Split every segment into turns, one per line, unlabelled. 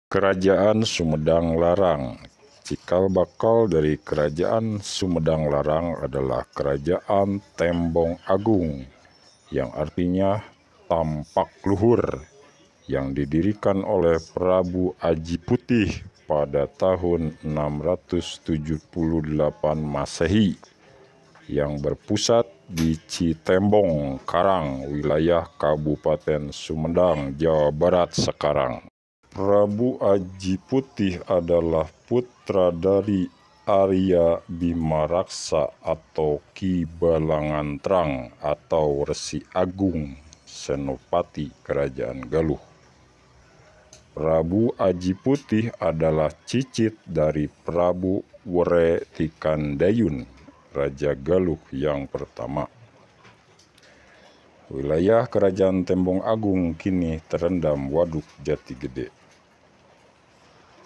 Kerajaan Sumedang Larang. Cikal bakal dari Kerajaan Sumedang Larang adalah Kerajaan Tembong Agung, yang artinya tampak luhur, yang didirikan oleh Prabu Aji Putih pada tahun 678 Masehi, yang berpusat di Citembong, Karang, wilayah Kabupaten Sumedang, Jawa Barat sekarang. Prabu Aji Putih adalah putra dari Arya Bimaraksa atau Ki Balangantrang atau Resi Agung Senopati Kerajaan Galuh. Prabu Aji Putih adalah cicit dari Prabu Were Tikandayun, Raja Galuh yang pertama. Wilayah Kerajaan Tembong Agung kini terendam Waduk Jati Gede.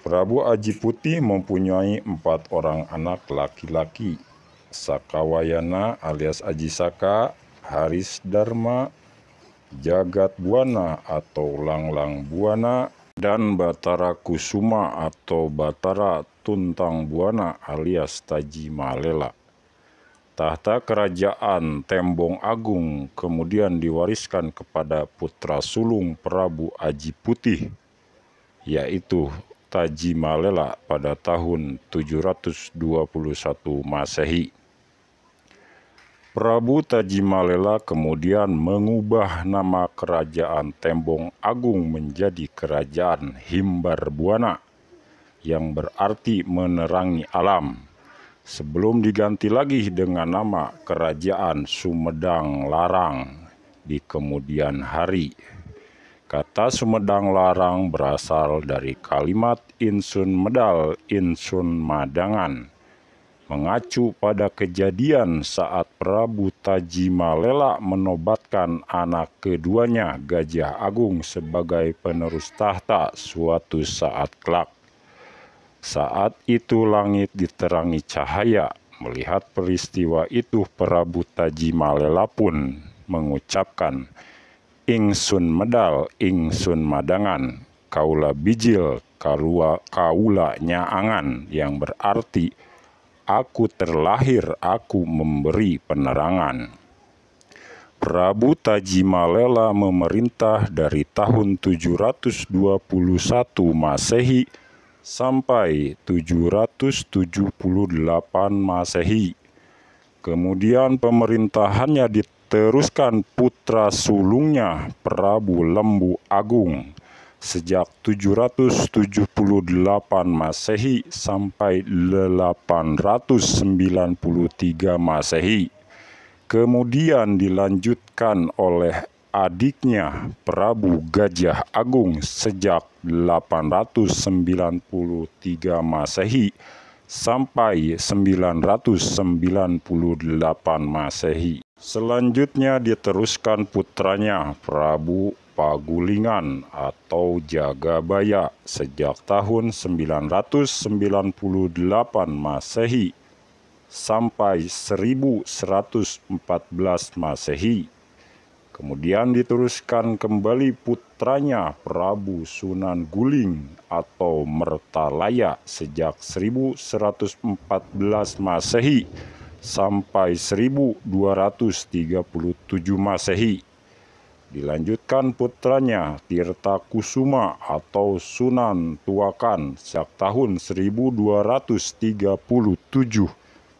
Prabu Aji Putih mempunyai 4 orang anak laki-laki, Sakawayana alias Aji Saka, Haris Dharma, Jagat Buana atau Langlang Buana, dan Batara Kusuma atau Batara Tuntang Buana alias Taji Malela. Tahta Kerajaan Tembong Agung kemudian diwariskan kepada putra sulung Prabu Aji Putih, yaitu Taji Malela pada tahun 721 Masehi. Prabu Taji Malela kemudian mengubah nama Kerajaan Tembong Agung menjadi Kerajaan Himbar Buana, yang berarti menerangi alam, sebelum diganti lagi dengan nama Kerajaan Sumedang Larang di kemudian hari. Kata Sumedang Larang berasal dari kalimat Insun Medal, Insun Madangan, mengacu pada kejadian saat Prabu Taji Malela menobatkan anak keduanya Gajah Agung sebagai penerus tahta suatu saat kelak. Saat itu langit diterangi cahaya. Melihat peristiwa itu, Prabu Taji Malela pun mengucapkan, Ingsun medal, ingsun madangan, kaula bijil, kaula nyaangan, yang berarti aku terlahir, aku memberi penerangan. Prabu Taji Malela memerintah dari tahun 721 Masehi sampai 778 Masehi. Kemudian pemerintahannya diteruskan putra sulungnya Prabu Lembu Agung sejak 778 Masehi sampai 893 Masehi. Kemudian dilanjutkan oleh adiknya Prabu Gajah Agung sejak 893 Masehi sampai 998 Masehi. Selanjutnya diteruskan putranya Prabu Pagulingan atau Jagabaya sejak tahun 998 Masehi sampai 1114 Masehi. Kemudian diteruskan kembali putranya Prabu Sunan Guling atau Mertalaya sejak 1114 Masehi sampai 1237 Masehi. Dilanjutkan putranya Tirta Kusuma atau Sunan Tuakan sejak tahun 1237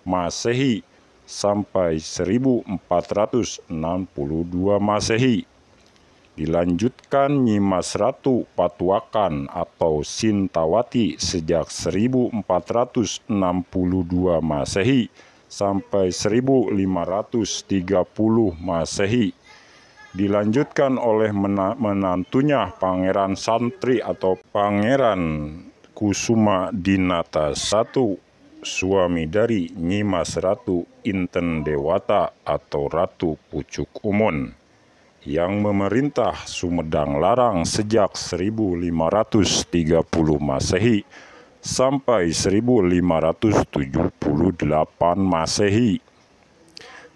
Masehi sampai 1462 Masehi. Dilanjutkan Nyimas Ratu Patuakan atau Sintawati sejak 1462 Masehi sampai 1530 Masehi. Dilanjutkan oleh menantunya Pangeran Santri atau Pangeran Kusuma Dinata I, suami dari Nyimas Ratu Inten Dewata atau Ratu Pucuk Umon, yang memerintah Sumedang Larang sejak 1530 Masehi sampai 1578 Masehi.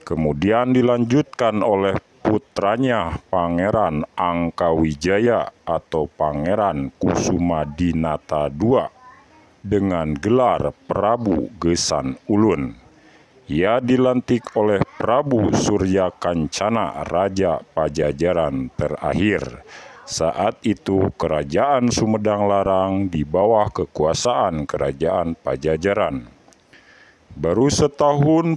Kemudian dilanjutkan oleh putranya Pangeran Angkawijaya atau Pangeran Kusumadinata II dengan gelar Prabu Gesan Ulun. Ia dilantik oleh Prabu Surya Kancana, Raja Pajajaran terakhir. Saat itu Kerajaan Sumedang Larang di bawah kekuasaan Kerajaan Pajajaran. Baru setahun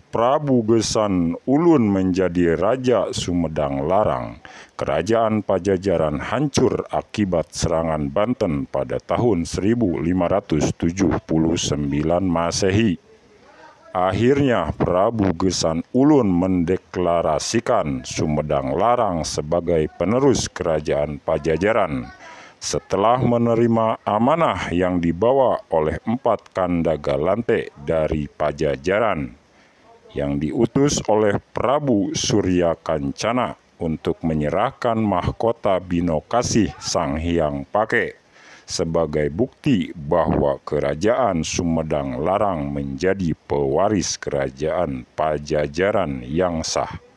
Prabu Gesan Ulun menjadi Raja Sumedang Larang, Kerajaan Pajajaran hancur akibat serangan Banten pada tahun 1579 Masehi. Akhirnya Prabu Gesan Ulun mendeklarasikan Sumedang Larang sebagai penerus Kerajaan Pajajaran setelah menerima amanah yang dibawa oleh 4 Kandagalante dari Pajajaran yang diutus oleh Prabu Surya Kancana untuk menyerahkan mahkota Binokasih Sang Hyang Pake sebagai bukti bahwa Kerajaan Sumedang Larang menjadi pewaris Kerajaan Pajajaran yang sah.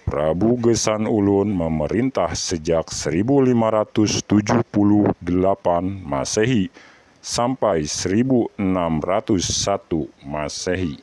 Prabu Gesan Ulun memerintah sejak 1578 Masehi sampai 1601 Masehi.